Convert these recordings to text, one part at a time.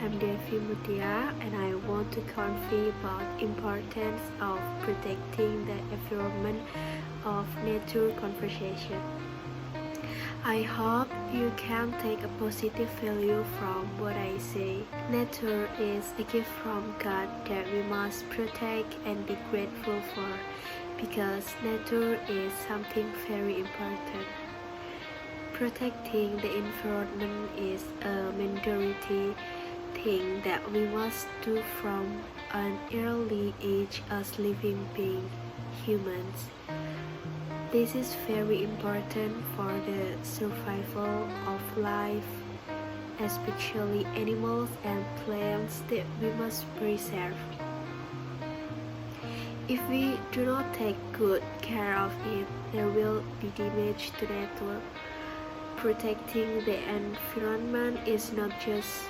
I'm Devi Mutia, and I want to convey about importance of protecting the environment of nature conversation. I hope you can take a positive value from what I say. Nature is a gift from God that we must protect and be grateful for, because nature is something very important. Protecting the environment is a mandatory thing that we must do from an early age as living beings, humans. This is very important for the survival of life, especially animals and plants that we must preserve. If we do not take good care of it, there will be damage to nature. Protecting the environment is not just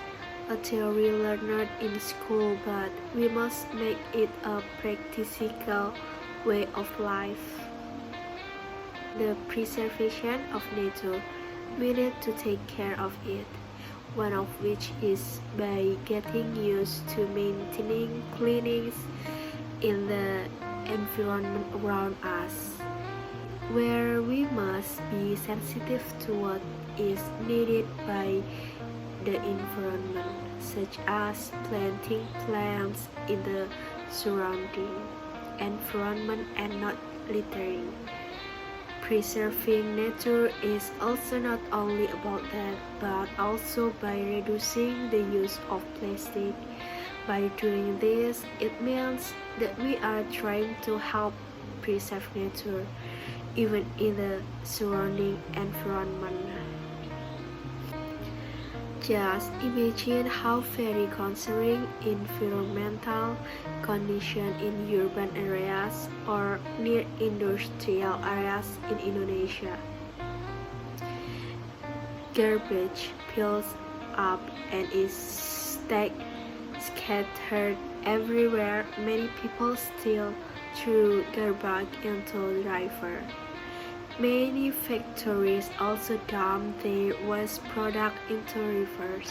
a theory learned in school, but we must make it a practical way of life. The preservation of nature, we need to take care of it, one of which is by getting used to maintaining cleanliness in the environment around us, where we must be sensitive to what is needed by the environment, such as planting plants in the surrounding environment and not littering. Preserving nature is also not only about that, but also by reducing the use of plastic. By doing this, it means that we are trying to help preserve nature, even in the surrounding environment. Just imagine how very concerning environmental conditions in urban areas or near industrial areas in Indonesia. Garbage piles up and is scattered everywhere. Many people still throw garbage into the river. Many factories also dump their waste product into rivers.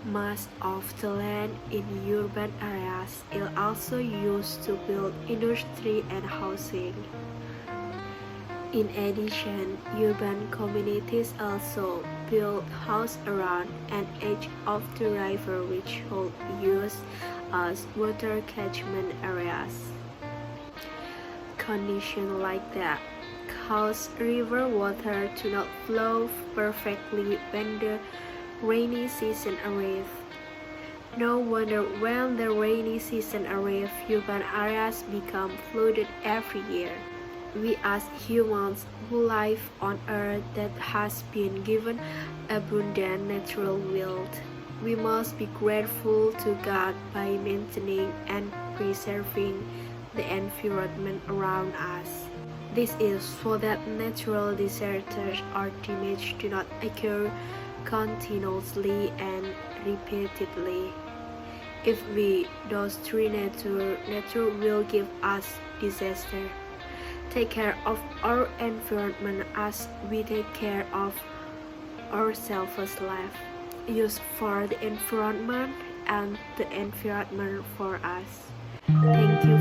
Most of the land in urban areas is also used to build industry and housing. In addition, urban communities also build houses around and edge of the river, which hold used as water catchment areas. Conditions like that cause river water to not flow perfectly when the rainy season arrives. No wonder when the rainy season arrives, urban areas become flooded every year. We as humans who live on earth that has been given abundant natural wealth, we must be grateful to God by maintaining and preserving the environment around us. This is so that natural disasters or damage do not occur continuously and repeatedly. If we destroy nature, nature will give us disaster. Take care of our environment as we take care of ourselves' life. Use for the environment and the environment for us. Thank you